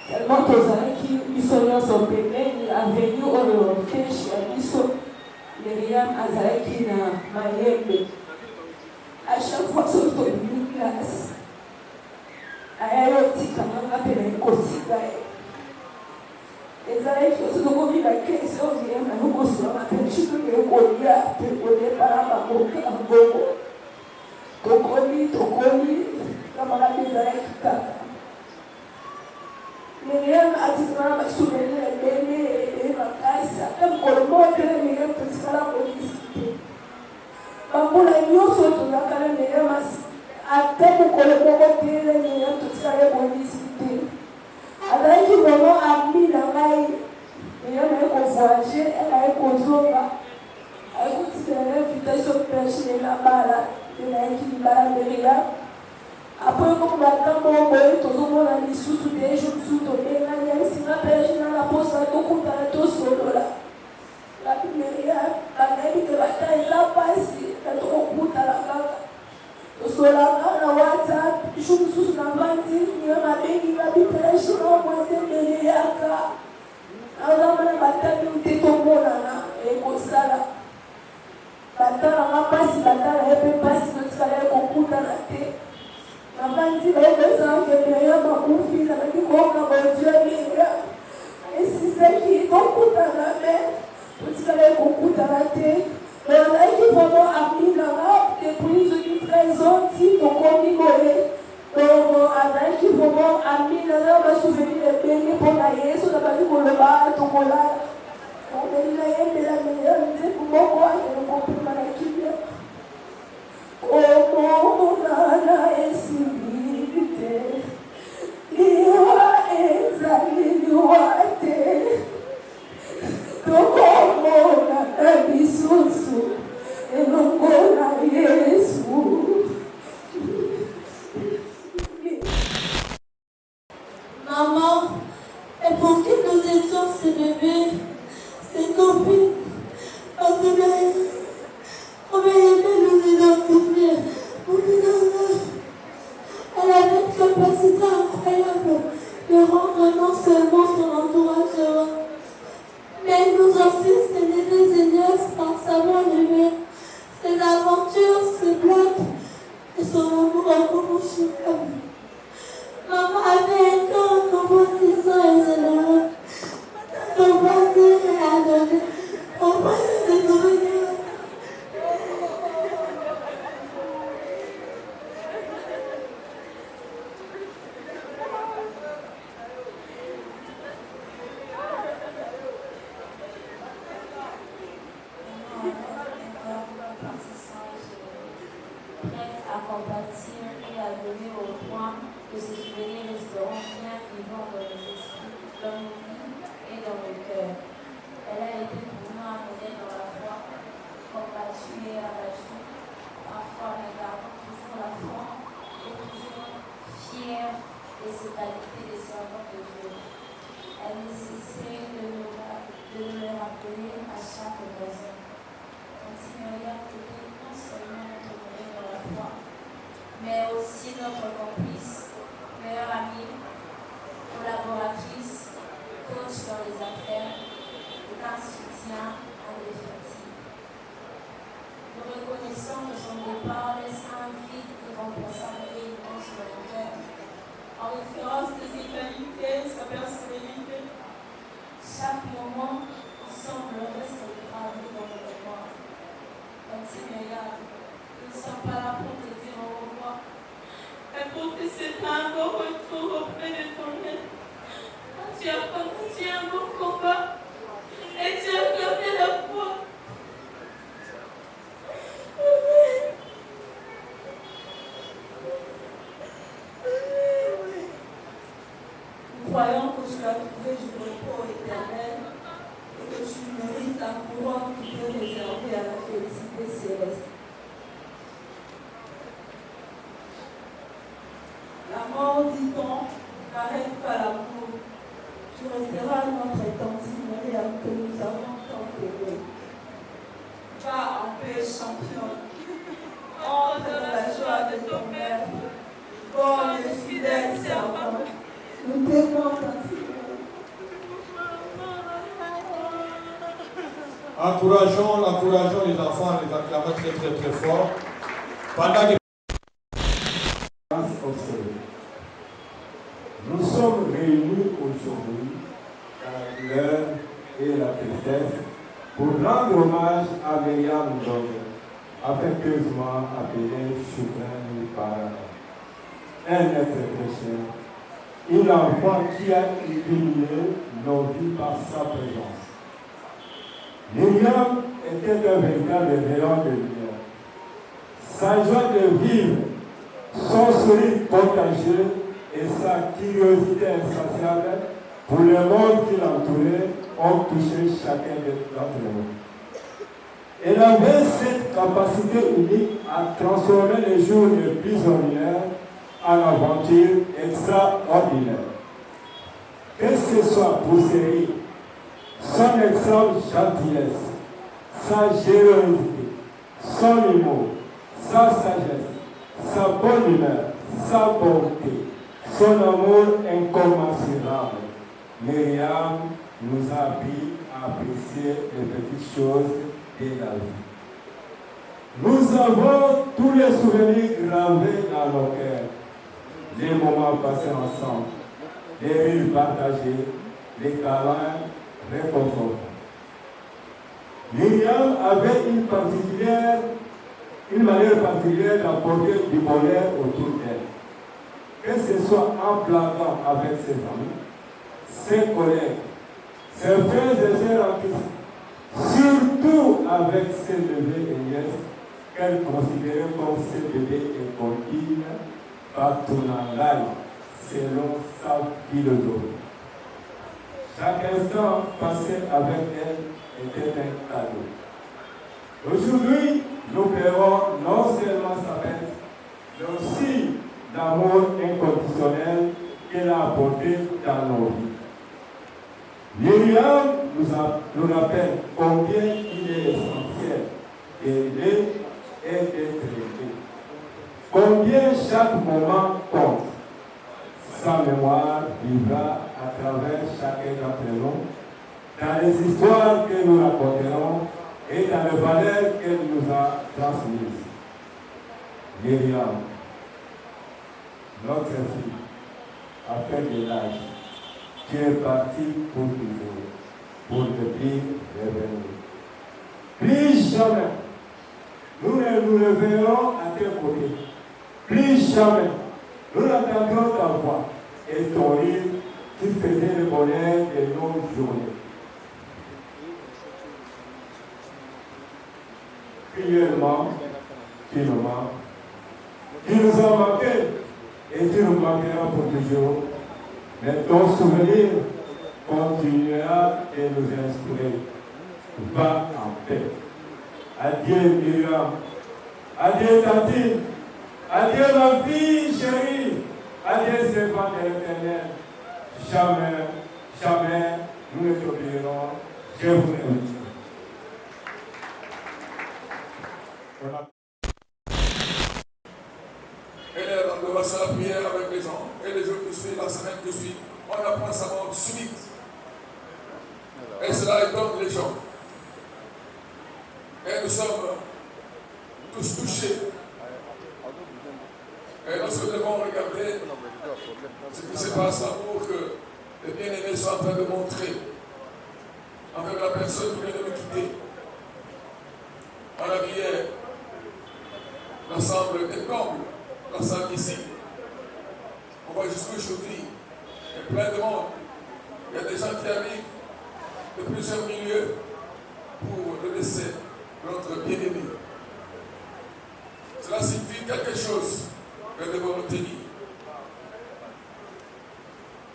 tellement tozalaki biso nyonso pembeni aveni oyo feshi ya biso. Miriam azalaki na mayembe. À chaque fois soki tobimi classe aya yo otikamanga mpe na ekotika ye. Ezalaki oso tokomi bakesi oyo Miriam nayo kosolama mpe cikoke kolia mpe kodepara baboka bongo. Tokoli kamaka mpe ezalaki kaka. Miriam atikala basouvenir ebele makasi ate mokolo moko te Miriam totikala polisi te. Bambula nyonso tozalaka na Miriam ate mokolo moko te Miriam totikala polisi te. Azalaki vraiment ami na ngai. Miriam aye kovoyage aye kozonga aye kotikala invitation perche na bala elayaki libala Miriam. Après comme batambo boye tozomona lisusu te jour mosusu tobengani yasinga perche na posa tokutana tosolola. Lapi Miriam banayebi te bata eza pasi na tokokutana kaka tosolaka na WhatsApp jour mosusu na vandi Miriam abengi babi perche na mwese Miriaka azamana batami te tomonana ekosala batalanga pasi batala ye mpe pasi totikala ye kokutana te. Nabandi baebezanga Miriam akufi nazalaki koyoka badio ya Miriam esisaki tokutana me totikala ye kokutana te. Nazalaki vraiment ami nanga depuis soki 13 ans ti tokomi boye. Donc azalaki vraiment ami nanga basouvenir ebele mpona ye so nabandi koloba tokolala omeli na ye mbela Miriam nzepu moko akende kopema na kimia. Omonana esilite liwa ezali liwa te tokomona lisusu elongo na Yesu. Maman, et pour qui nous étions ces bébés, ces copines, parce que combien elle nous identifier. Elle avait une capacité incroyable de rendre non seulement son entourage heureux, mais nous aussi c'était des aînés par sa voix humaine, ses aventures, ses blagues et son amour incommensurable. Maman avait un cœur compatissant et généreux, compasser et à donner, compasser ses souvenirs. Mais aussi notre complice, meilleure amie, collaboratrice, coach dans les affaires et un soutien indéfectible. Nous reconnaissons que son départ laisse un vide irremplaçable et immense dans le cœur. En référence de ses qualités, sa personnalité, chaque moment semble rester gravé dans le mémoire. Quand il me regarde, nous ne sommes pas là pour te dire au revoir, mais pour te souhaiter un beau retour auprès de ton aide. Tu as conduit un bon combat et tu as gardé la foi. Nous croyons que tu as trouvé du repos éternel et que tu mérites la couronne qui t'est réservée à la félicité céleste. La mort, dit-on, n'arrête pas l'amour. Tu resteras notre intime Myriam que nous avons tant aimé. Va en paix, champion. Entre dans la joie de ton Père. Bonne et fidèle servante. Nous t'aimons, Encourageons les enfants, les acclamons très très très fort. Pendant que nous sommes réunis aujourd'hui dans l'heure et la tristesse pour rendre hommage à Myriam Ndongo, affectueusement appelée Choukran par un être chrétien, une enfant qui a illuminé nos vies par sa présence. Myriam était un véritable rayon de lumière. Sa joie de vivre, son sourire contagieux et sa curiosité insatiable pour le monde qui l'entourait ont touché chacun d'entre nous. Elle avait cette capacité unique à transformer les jours les plus ordinaires en aventures extraordinaires. Que ce soit pour ses rires, son extrême gentillesse, sa générosité, son humour, sa sagesse, sa bonne humeur, sa bonté, son amour incommensurable, Myriam nous a appris à apprécier les petites choses de la vie. Nous avons tous les souvenirs gravés dans nos cœurs, les moments passés ensemble, les rires partagés, les câlins réconfortants. Myriam avait une manière particulière d'apporter du bonheur autour d'elle. Que ce soit en blaguant avec ses amis, ses collègues, ses frères et sœurs en Christ, surtout avec ses neveux et nièces qu'elle considérait comme ses bébés et comptines, partout dans l'ail, selon sa philosophie. Chaque instant passé avec elle était un cadeau. Aujourd'hui, nous payons non seulement sa fête, mais aussi l'amour inconditionnel qu'elle a apporté dans nos vies. Myriam nous rappelle combien il est essentiel d'aimer et d'être aimé. Combien chaque moment compte. Sa mémoire vivra à travers chacun d'entre nous, dans les histoires que nous raconterons et dans les valeurs qu'elle nous a transmises. Myriam, notre fille, a fait de l'âge, qui est partie pour toujours, pour ne plus revenir. Plus jamais, nous ne nous reverrons à tes côtés. Plus jamais, nous n'entendrons ta voix et ton rire qui faisait le bonheur de nos journées. Cruellement, tu nous manques. Tu nous as manqué et tu nous manqueras pour toujours. Mais ton souvenir continuera de nous inspirer. Va en paix. Adieu Myriam. Adieu Tantine. Adieu ma fille chérie. Adieu servant de l'Éternel. Jamais, jamais nous ne t'oublierons. Je vous remercie. On va faire la prière avec les gens. Et les jours qui suivent, la semaine qui suit, on apprend sa mort subite. Et cela étonne les gens. Et nous sommes tous touchés. Et lorsque nous devons regarder ce qui se passe, l'amour que les bien-aimés sont en train de montrer avec la personne qui vient de nous quitter. On a vu hier l'ensemble des combles, l'ensemble ici. On voit jusqu'aujourd'hui, il y a plein de monde. Il y a des gens qui arrivent de plusieurs milieux pour le décès de notre bien-aimé. Cela signifie quelque chose que nous devons retenir.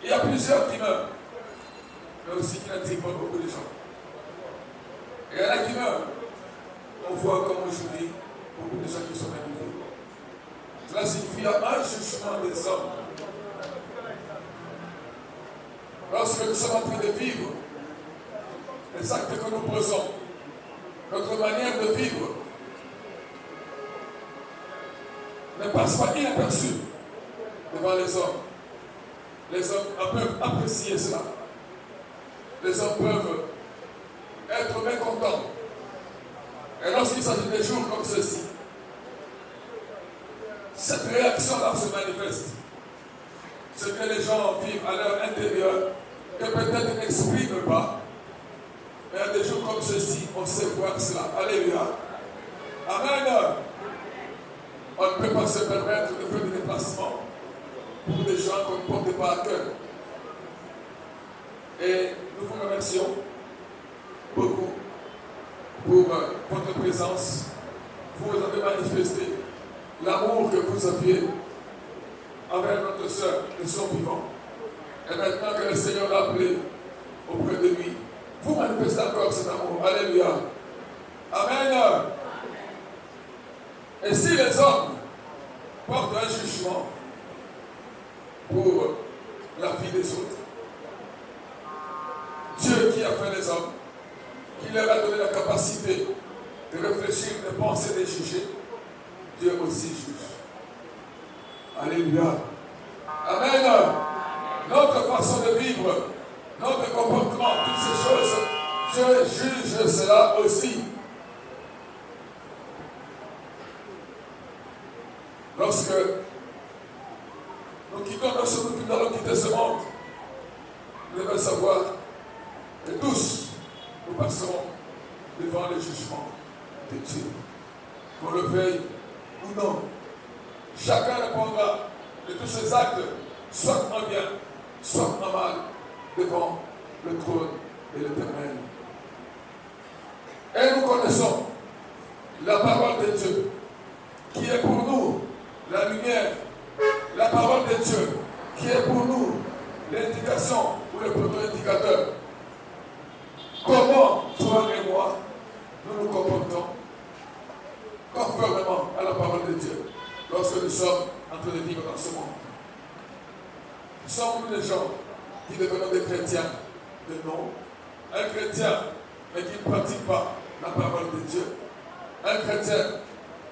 Il y a plusieurs qui meurent, mais aussi qui n'attirent pas beaucoup de gens. Et il y en a qui meurent. On voit comme aujourd'hui beaucoup de gens qui sont magnifiques. Cela signifie un jugement des hommes. Lorsque nous sommes en train de vivre, les actes que nous posons, notre manière de vivre, ne passe pas inaperçue devant les hommes. Les hommes peuvent apprécier cela. Les hommes peuvent être mécontents Et lorsqu'il s'agit des jours comme ceci, cette réaction-là se manifeste. Ce que les gens vivent à leur intérieur, que peut-être ils n'expriment pas. Mais à des jours comme ceci, on sait voir cela. Alléluia. Amen. On ne peut pas se permettre de faire des déplacements pour des gens qu'on ne porte pas à cœur. Et nous vous remercions beaucoup pour votre présence. Vous avez manifesté l'amour que vous aviez envers notre sœur de son vivant. Et maintenant que le Seigneur l'a appelé auprès de lui, vous manifestez encore cet amour. Alléluia. Amen. Et si les hommes portent un jugement pour la vie des autres, Dieu qui a fait les hommes, qui leur a donné la capacité de réfléchir, de penser, de juger, Dieu aussi juge. Alléluia. Amen. Notre façon de vivre, notre comportement, toutes ces choses, Dieu juge cela aussi. Lorsque nous allons quitter ce monde, nous devons savoir que tous nous passerons devant le jugement de Dieu. Qu'on le veuille ou non. Chacun répondra de tous ses actes, soit en bien, soit en mal, devant le trône de l'Éternel. Et nous connaissons la parole de Dieu, qui est pour nous la lumière, la parole de Dieu, qui est pour nous l'indication ou le proto-indicateur. Comment, toi et moi, nous nous comportons conformément à la parole de Dieu lorsque nous sommes en train de vivre dans ce monde. Sommes-nous des gens qui devenons des chrétiens de nom, un chrétien mais qui ne pratique pas la parole de Dieu, un chrétien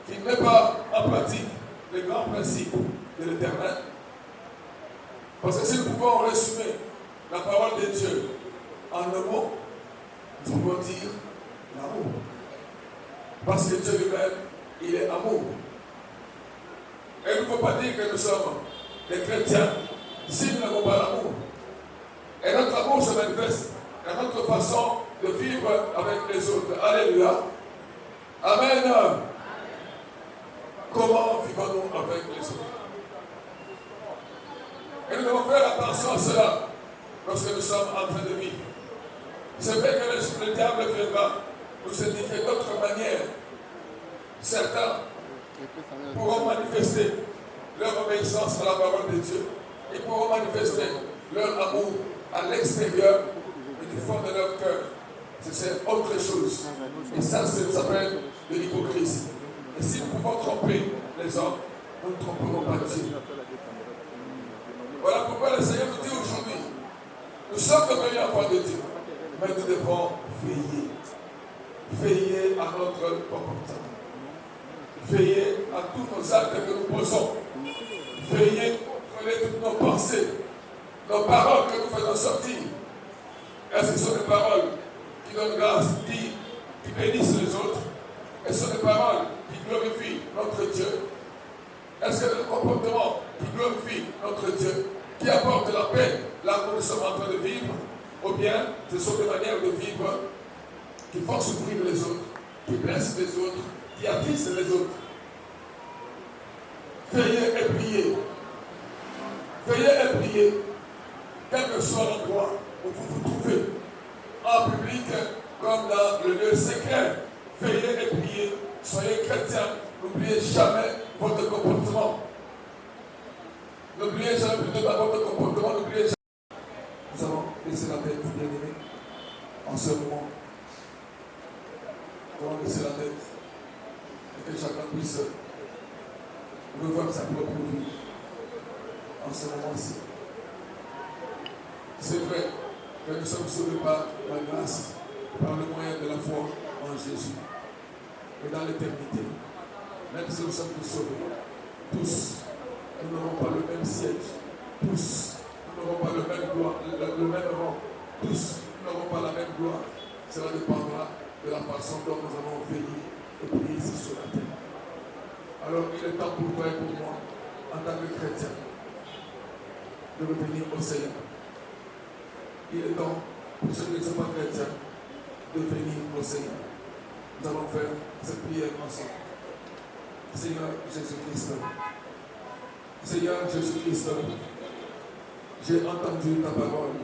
qui ne met pas en pratique les grands principes de l'Éternel? Parce que si nous pouvons résumer la parole de Dieu en un mot, nous pouvons dire l'amour. Parce que Dieu lui-même, il est amour. Et il ne faut pas dire que nous sommes des chrétiens si nous n'avons pas l'amour. Et notre amour se manifeste dans notre façon de vivre avec les autres. Alléluia. Amen. Comment vivons-nous avec les autres? Et nous devons faire attention à cela lorsque nous sommes en train de vivre. C'est vrai que le diable viendra nous indiquer d'autres manières. Certains pourront manifester leur obéissance à la parole de Dieu. Ils pourront manifester leur amour à l'extérieur, mais du fond de leur cœur, c'est autre chose. Et ça s'appelle de l'hypocrisie. Et si nous pouvons tromper les hommes, nous ne tromperons pas Dieu. Voilà pourquoi le Seigneur nous dit aujourd'hui, nous sommes devenus enfants de Dieu, mais nous devons veiller. Veiller à notre comportement. Veiller à tous nos actes que nous posons. Veiller à contrôler toutes nos pensées, nos paroles que nous faisons sortir. Est-ce que ce sont des paroles qui donnent grâce, qui bénissent les autres? Est-ce que ce sont des paroles qui glorifient notre Dieu? Est-ce que le comportement qui glorifie notre Dieu, qui apporte la paix là où nous sommes en train de vivre, ou bien ce sont des manières de vivre qui font souffrir les autres, qui blessent les autres, qui attristent les autres? Veillez et priez. Veillez et priez, quel que soit l'endroit où vous vous trouvez, en public comme dans le lieu secret. Veillez et priez. Soyez chrétiens. N'oubliez jamais votre comportement. N'oubliez jamais plutôt votre comportement. N'oubliez jamais. Nous allons laisser la tête, bien aimé, en ce moment. Nous allons laisser la tête et que chacun puisse revoir sa propre vie en ce moment-ci. C'est vrai que nous sommes sauvés par la grâce, par le moyen de la foi en Jésus. Et dans l'éternité, même si nous sommes tous sauvés, tous, nous n'aurons pas le même siège. Tous, nous n'aurons pas le même rang. Tous, nous n'aurons pas la même gloire. Cela dépendra de la façon dont nous allons veiller et prier ici sur la terre. Alors il est temps pour toi et pour moi, en tant que chrétien, de revenir au Seigneur. Il est temps pour ceux qui ne sont pas chrétiens de venir au Seigneur. Nous allons faire cette prière ensemble. Seigneur Jésus-Christ, Seigneur Jésus-Christ, j'ai entendu ta parole.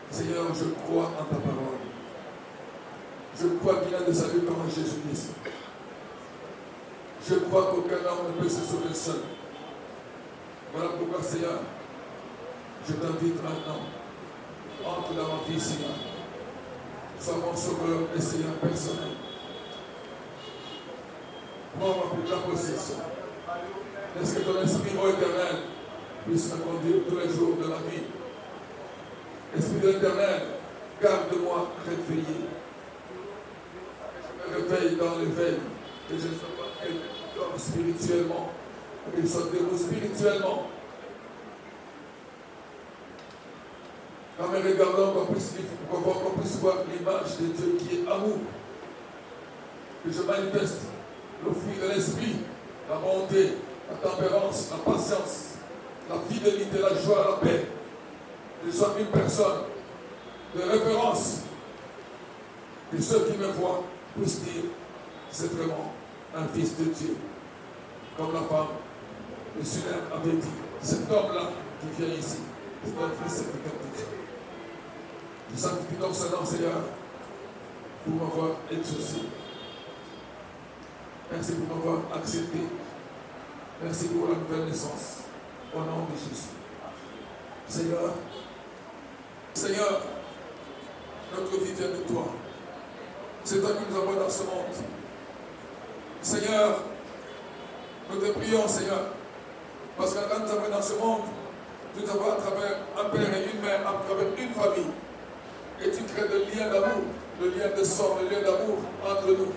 Seigneur, je crois en ta parole. Je crois qu'il y a de salut en Jésus-Christ. Je crois qu'aucun homme ne peut se sauver seul. Voilà pourquoi, Seigneur, je t'invite maintenant. Entre dans ma vie, Seigneur. Sois mon sauveur et Seigneur personnel. Prends ma plus grande possession. Laisse que ton esprit, ô éternel, puisse me conduire tous les jours de la vie. Esprit de l'éternel, garde-moi réveillé. Que je me réveille dans l'éveil. Que je ne sois pas énorme spirituellement. Que je sois debout spirituellement. En me regardant, qu'on puisse voir l'image de Dieu qui est amour. Que je manifeste le fruit de l'esprit, la bonté, la tempérance, la patience, la fidélité, la joie, la paix. Que je sois une personne de référence. Que ceux qui me voient puissent dire, c'est vraiment un fils de Dieu. Comme la femme, le Seigneur avait dit, cet homme-là qui vient ici, c'est un fils de Dieu. Je sanctifie ton Seigneur, Seigneur, pour m'avoir exaucé. Merci pour m'avoir accepté. Merci pour la nouvelle naissance. Au nom de Jésus. Seigneur, Seigneur, notre vie vient de toi. C'est toi qui nous envoies dans ce monde. Seigneur, nous te prions, Seigneur, parce que quand nous avons dans ce monde, nous avons à travers un père et une mère, à travers une famille. Et tu crées des liens d'amour, des liens de sang, des liens d'amour entre nous.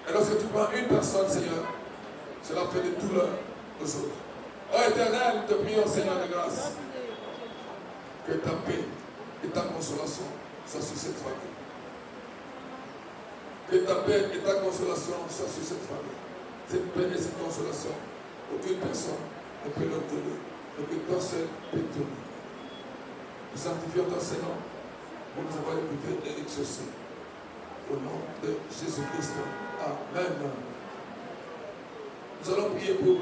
Et lorsque tu prends une personne, Seigneur, cela fait de douleur aux autres. Oh Éternel, nous te prions, Seigneur de grâce, que ta paix et ta consolation soient sur cette famille. Que ta paix et ta consolation soient sur cette famille. Cette paix et cette consolation, aucune personne ne peut leur donner, mais que toi seul peux donner. Nous sanctifions ton Seigneur pour nous avoir écouté et exaucé. Au nom de Jésus-Christ. Amen. Nous allons prier pour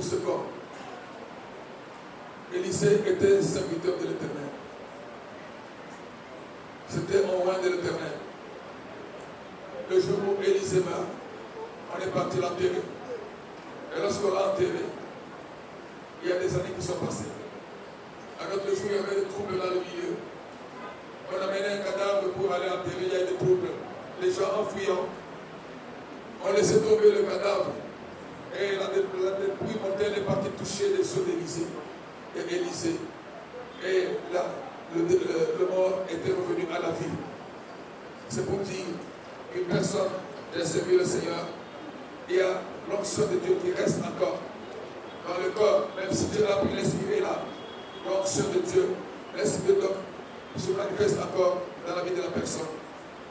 ce corps. Élisée était serviteur de l'Éternel. C'était un roi de l'Éternel. Le jour où Élisée meurt, on est parti l'enterrer. Et lorsqu'on l'a enterré, il y a des années qui sont passées. À notre jour, il y avait des troubles dans le milieu. On a mené un cadavre pour aller enterrer, il y a des troubles. Les gens en fuyant, on laissait tomber le cadavre. Et la dépouille mortelle est partie toucher les os d'Élisée. Et Élisée. Et là, le mort était revenu à la vie. C'est pour dire qu'une personne qui a servi le Seigneur, il y a l'onction de Dieu qui reste encore dans le corps, même si Dieu l'a pris, l'esprit est là. L'onction de Dieu, l'esprit de Dieu se manifeste encore dans la vie de la personne.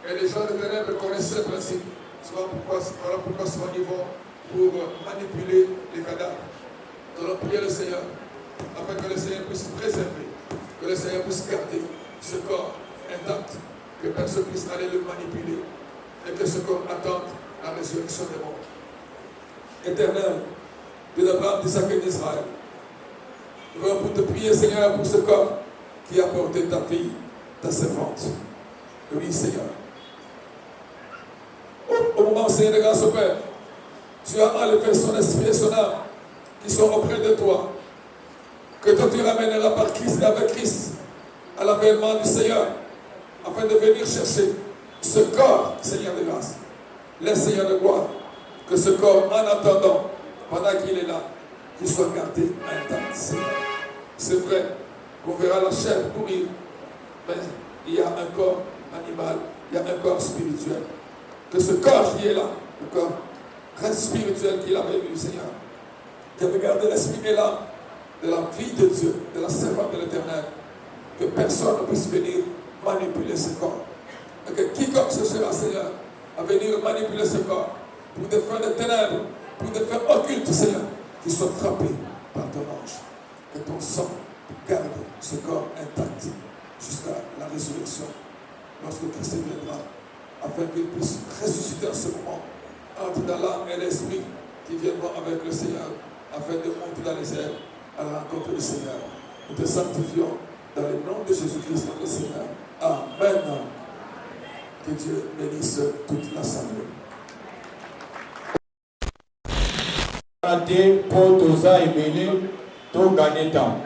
Et les gens de ténèbres connaissent ce principe. Voilà pourquoi souvent ils vont pour manipuler les cadavres. Nous allons prier le Seigneur afin que le Seigneur puisse préserver, que le Seigneur puisse garder ce corps intact, que personne puisse aller le manipuler et que ce corps attende la résurrection des morts. Éternel, Dieu d'Abraham, d'Isaac et d'Israël, nous voulons pour te prier, Seigneur, pour ce corps qui a porté ta fille, ta servante. Oui, Seigneur. Au moment, Seigneur de grâce au Père, tu as enlevé son esprit et son âme qui sont auprès de toi. Que toi tu ramèneras par Christ et avec Christ à l'avènement du Seigneur, afin de venir chercher ce corps, Seigneur de grâce. Laisse, Seigneur de gloire, que ce corps, en attendant, pendant qu'il est là, qu'il soit gardé intact, Seigneur. C'est vrai qu'on verra la chair mourir, mais il y a un corps animal, il y a un corps spirituel. Que ce corps qui est là, le corps reste spirituel qu'il avait eu, Seigneur, qui avait gardé l'esprit et l'âme de la vie de Dieu, de la servante de l'Éternel, que personne ne puisse venir manipuler ce corps. Et que quiconque cherchera, Seigneur, à venir manipuler ce corps pour des fins de ténèbres, pour des fins occultes, Seigneur, qu'il soit frappé par ton ange. Que ton sang garde ce corps intact jusqu'à la résurrection, lorsque Christ viendra, afin qu'il puisse ressusciter en ce moment, entre dans l'âme et l'esprit, qui viendront avec le Seigneur, afin de monter dans les airs à la rencontre du Seigneur. Nous te sanctifions dans le nom de Jésus-Christ, notre Seigneur. Amen. Que Dieu bénisse toute l'assemblée. Pour Toza et Bélé, tout gagner temps.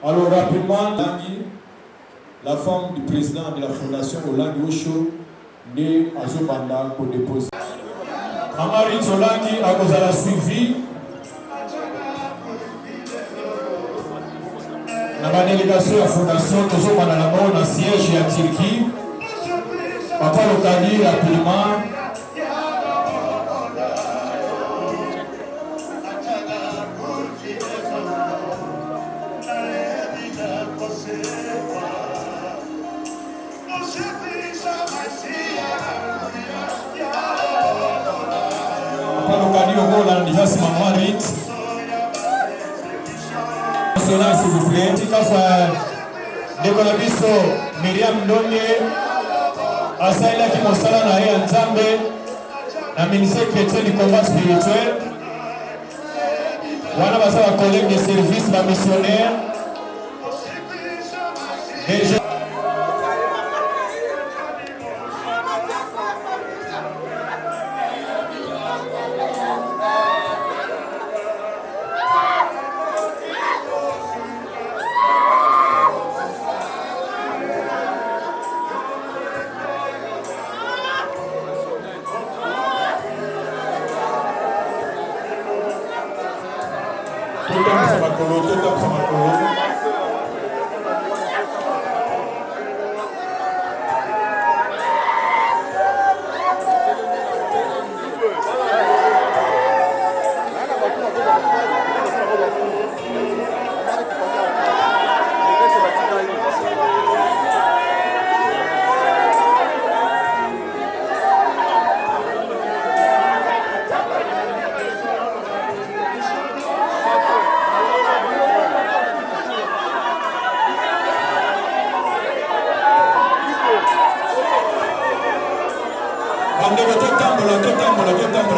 Alors rapidement, Langui, la femme du président de la fondation Olangi Osho, née à Zobanda pour déposer. Amari Tsolangi a causé la suivi. La délégation de la fondation Zobanda la mort, la siège à Turquie. Papa Lokani rapidement. S'il vous plaît. Dekolabiso Miriam Ndonge Asaïla qui monsala na ye Nzambe na ministère chrétien du combat spirituel. Wana basa ba collègue de service ba missionnaire. Déjà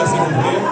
s'il vous plaît.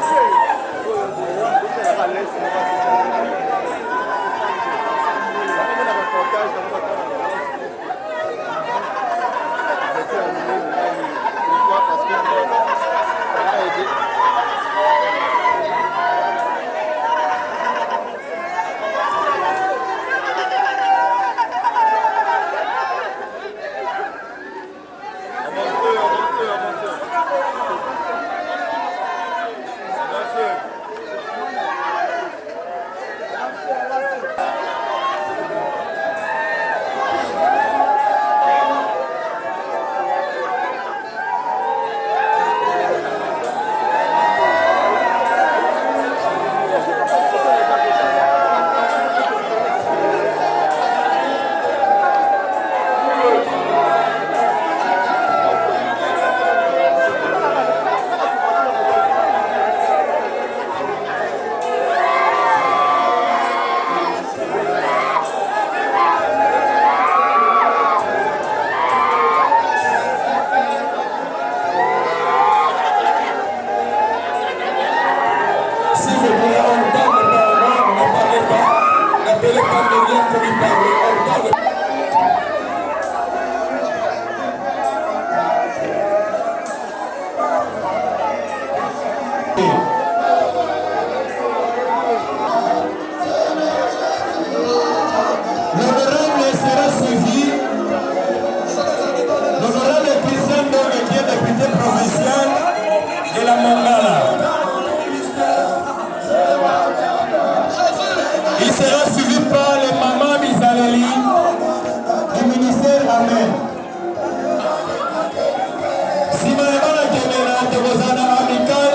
Amical,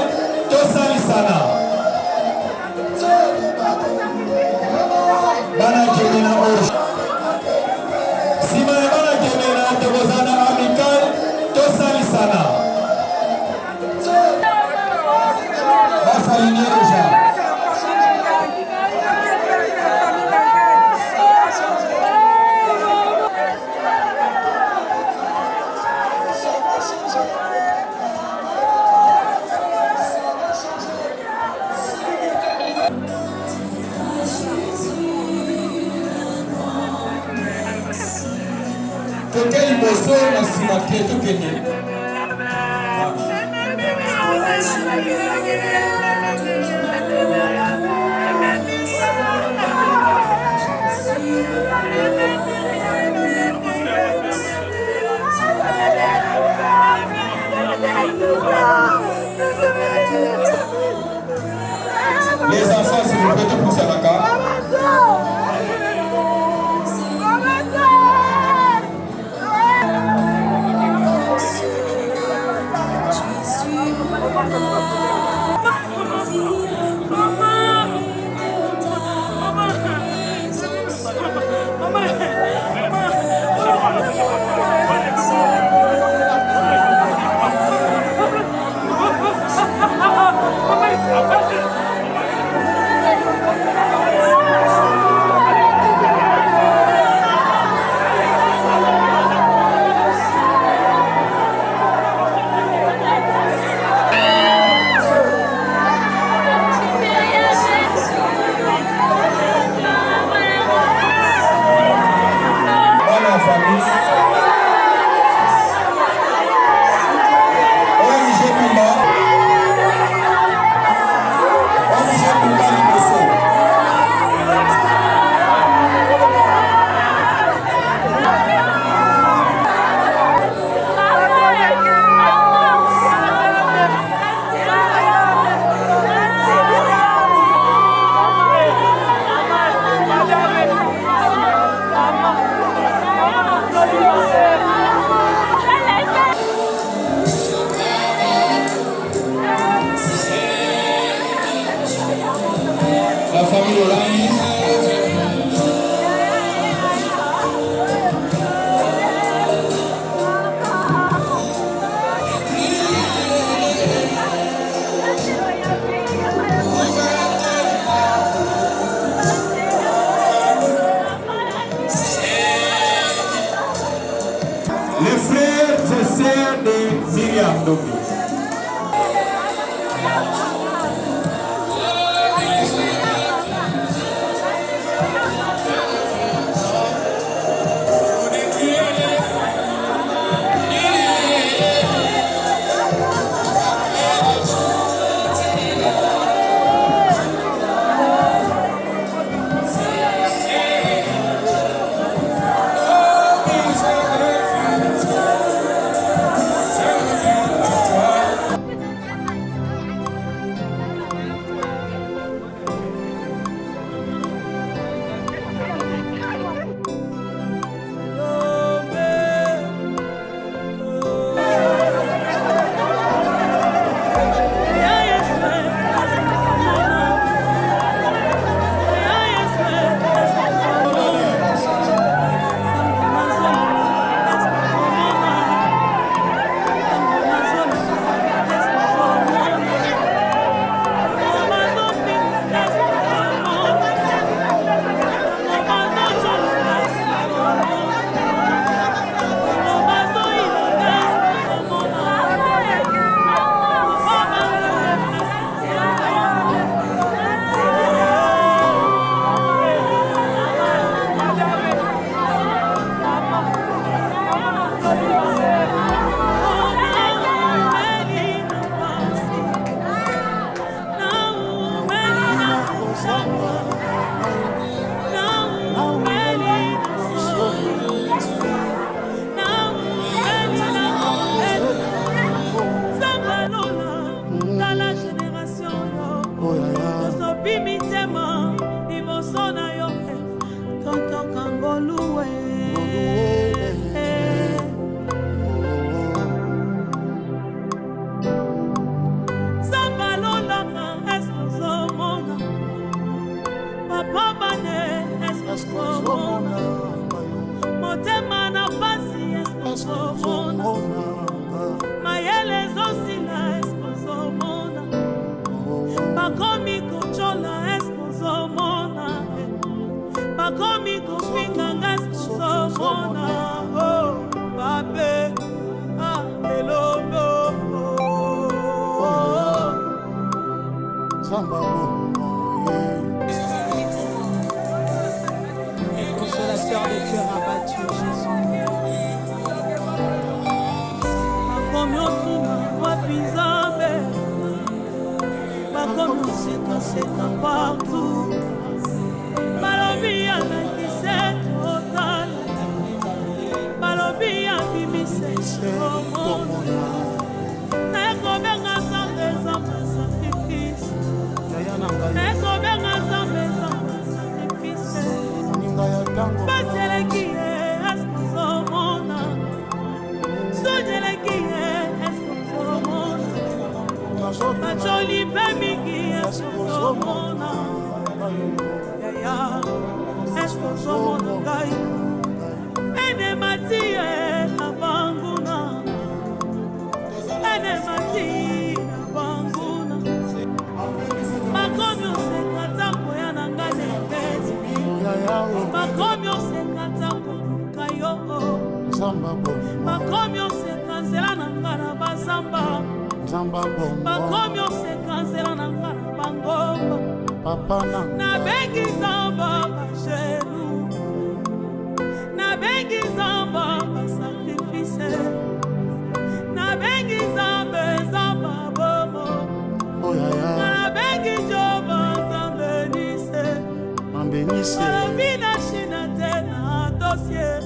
aligné déjà. Toke liboso na nsima te tokende. Les enfants, s'il vous plaît, te poussent à la carte. La famille Olangi. Les frères et sœurs de Myriam Dobi. Consolateur des cœurs abattus, Jésus. Makomyotuna wapinzambe, makomyosekaseka partout. Balobi anakise otala, balobi abimise omona. Nekobenga nzambe nzambe sacrifice, nekobenga nzambe nzambe sacrifice. Baseleki ye eskozomona, sonyeleki ye eskozomona, bacholi mpe mingi eskozomona, yaya eskozomona ngai, enemati ye na banguna, enemati na banguna, makomi oseka ntango ya na ngai nepesi, makomi oseka ntango kayo, makomi oseka nzela na ngai na bazamba, makomi oseka nzela na ngai na bangomba, nabengi nzamba bashelu, nabengi nzamba basakrifise, nabengi nzambe nzamba bomo, nabengi jova nzambe nise, olobi na shina te na dossier,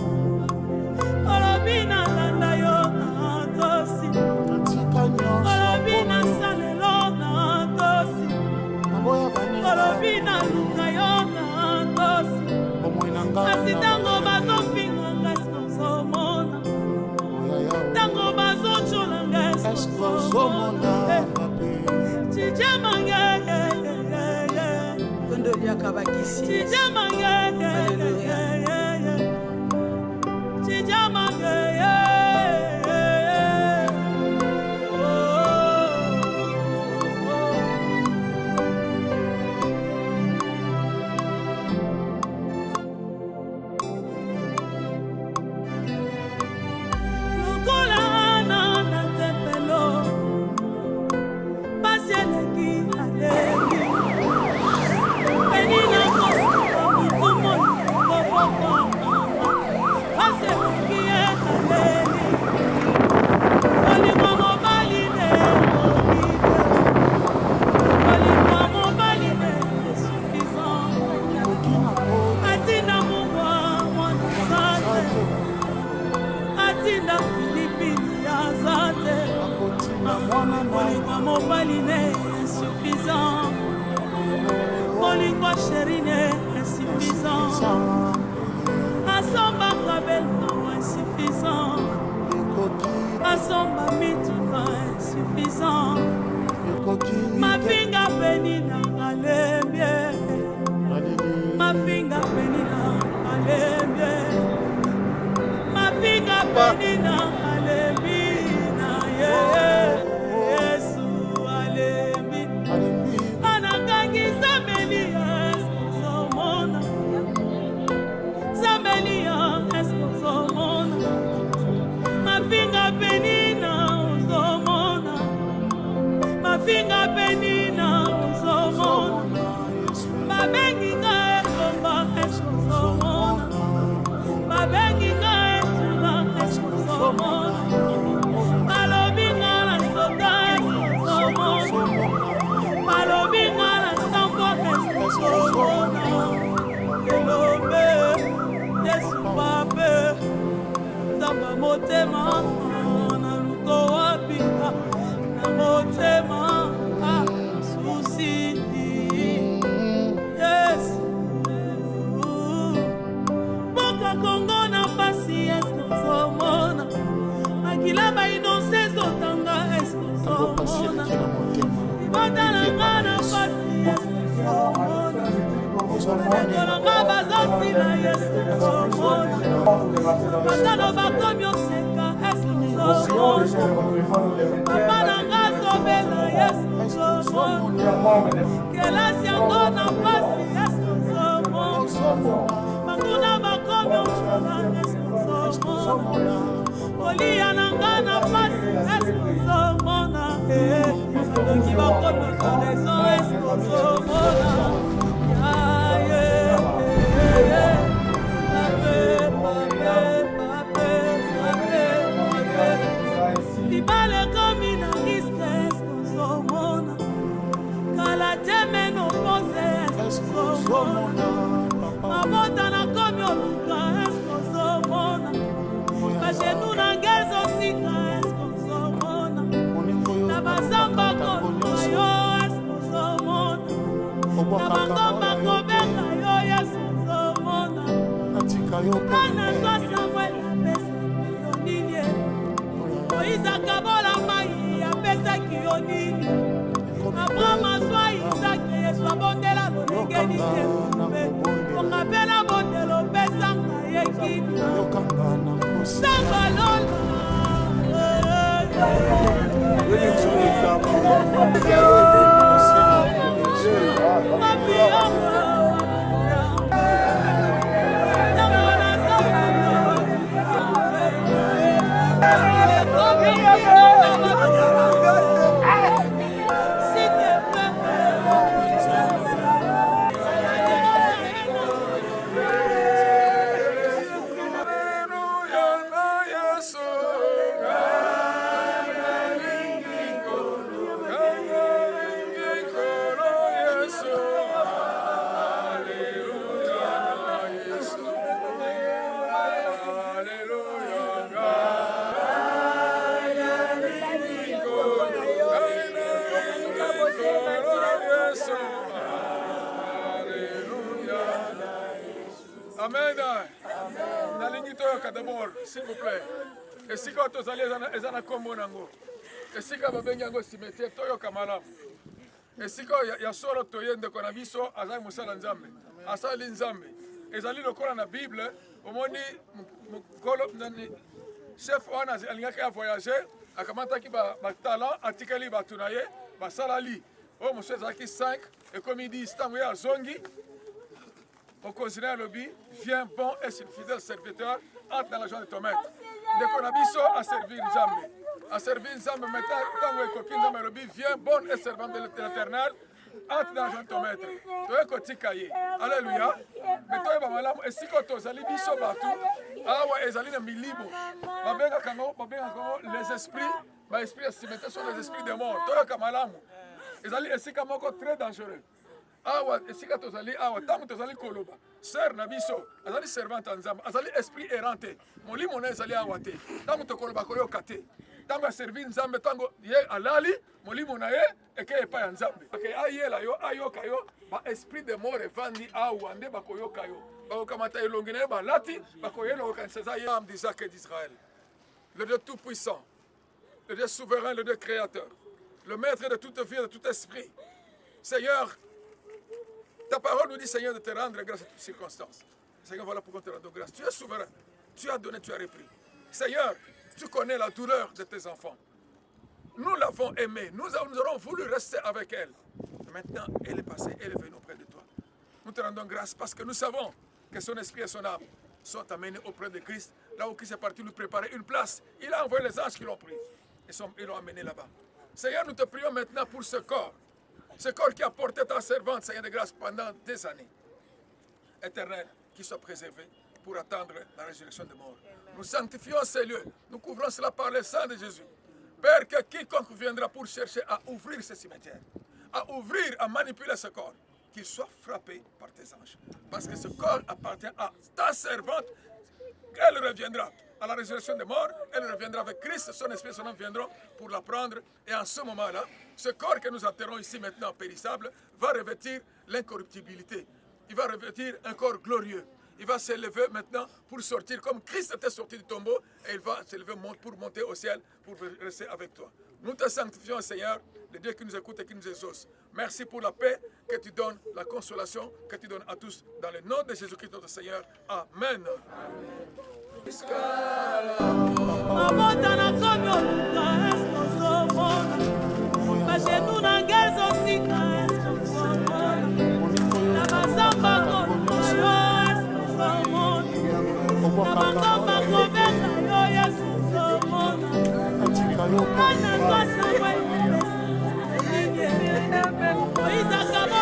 olobi na landa yo na dosi, olobi na salelo na dosi, olobi na luka yo na dosi, kasi tango bazofinga ngai sikozomona, tango bazochola ngai sikozomona, chijamange motema na luko wapi na motema susi yes boka Kongo na pasi eskozomona makila ba inonse zotanga eskozomona ibata na ngana pasi eskozomona Kolonga bazosila eskozomona Matalo bakomi oseka eskozomona Papa nanga zobela eskozomona Kelasi yango na pasi eskozomona Makuna bakomi oseka eskozomona Kolia nanga na pasi eskozomona Adoki bakomi oseka eskozomona Amen. D'abord, s'il vous plaît. Et si quand vous allez à Kombo Nango, et si quand vous allez au cimetière, Toyo Kamala. Et si quand il y a solo Toyen de Konabiso, Azay Moussa Nzambe, Asali Nzambe, et Zali le Coran la Bible, au moment où chef on a voyagé, à Kamata qui va talent, Atikali va tourner, va salali. Oh, monsieur Zaki 5, et comme il dit, Stamoué à Zongi. Au considère le but, viens bon et fidèle serviteur, entre dans la joie de ton maître. Dès qu'on a biso à servir Nzambe. À servir Nzambe, maintenant, tant que coquin Nzambe le but, viens bon et servant de l'éternel, entre dans la joie de ton maître. Tu es côté cahier. Alléluia. Mais toi, tu es malade. Et si tu es allé biso partout, ah ouais, ils allaient dans milibo. Les esprits, les esprits cimetières sont les esprits des morts. Toi, tu es malade. Ils allaient ici comme encore très dangereux. Awa esika tozali awa tango tozali koloba sœur nabiso azali servante nzambe azali esprit errante molimo na ezali awa te tango tokoloba koyoka te tango servir nzambe tango ye alali molimo na ye eke epa ya nzambe ake ayela yo ayoka yo ba esprit de mort evandi awa nde bakoyoka yo bakokamata elongi na ye balati bakoyela kokanisa eza ye âme d'Isaac d'Israël, le Dieu tout puissant, le Dieu souverain, le Dieu créateur, le maître de toute vie, de tout esprit. Seigneur, ta parole nous dit, Seigneur, de te rendre grâce à toutes circonstances. Seigneur, voilà pourquoi te rendons grâce. Tu es souverain. Tu as donné, tu as repris. Seigneur, tu connais la douleur de tes enfants. Nous l'avons aimée. Nous aurons voulu rester avec elle. Maintenant, elle est passée, elle est venue auprès de toi. Nous te rendons grâce parce que nous savons que son esprit et son âme sont amenés auprès de Christ. Là où Christ est parti nous préparer une place. Il a envoyé les anges qui l'ont pris. Ils l'ont amené là-bas. Seigneur, nous te prions maintenant pour ce corps. Ce corps qui a porté ta servante, Seigneur de grâce, pendant des années. Éternel, qu'il soit préservé pour attendre la résurrection des morts. Nous sanctifions ces lieux. Nous couvrons cela par le sang de Jésus. Père, que quiconque viendra pour chercher à ouvrir ce cimetière, à ouvrir, à manipuler ce corps, qu'il soit frappé par tes anges. Parce que ce corps appartient à ta servante. Elle reviendra à la résurrection des morts, elle reviendra avec Christ, son esprit et son âme viendront pour la prendre. Et en ce moment-là, ce corps que nous enterrons ici maintenant périssable va revêtir l'incorruptibilité. Il va revêtir un corps glorieux. Il va s'élever maintenant pour sortir comme Christ était sorti du tombeau et il va s'élever pour monter au ciel pour rester avec toi. Nous te sanctifions, Seigneur, le Dieu qui nous écoute et qui nous exauce. Merci pour la paix que tu donnes, la consolation que tu donnes à tous. Dans le nom de Jésus-Christ, notre Seigneur. Amen. Isaac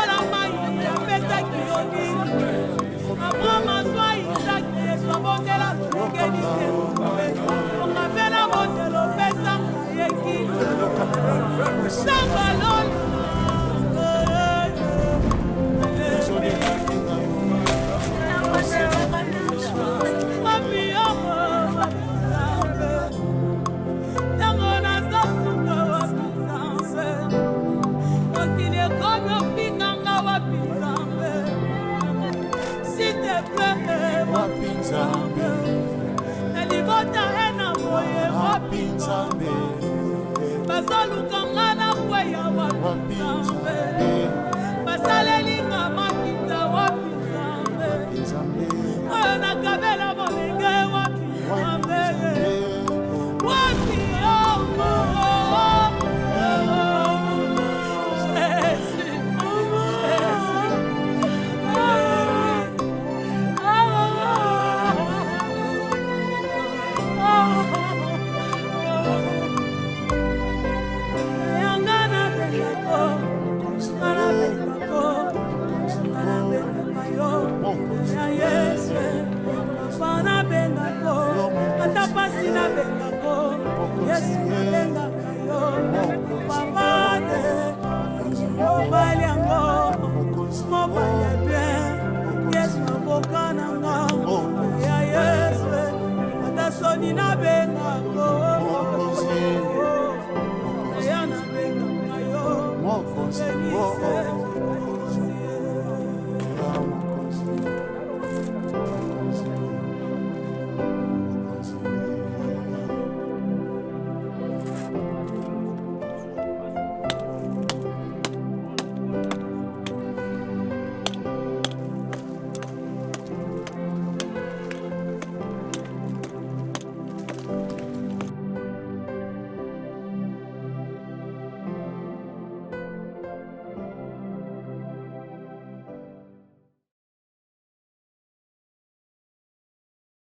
Oh,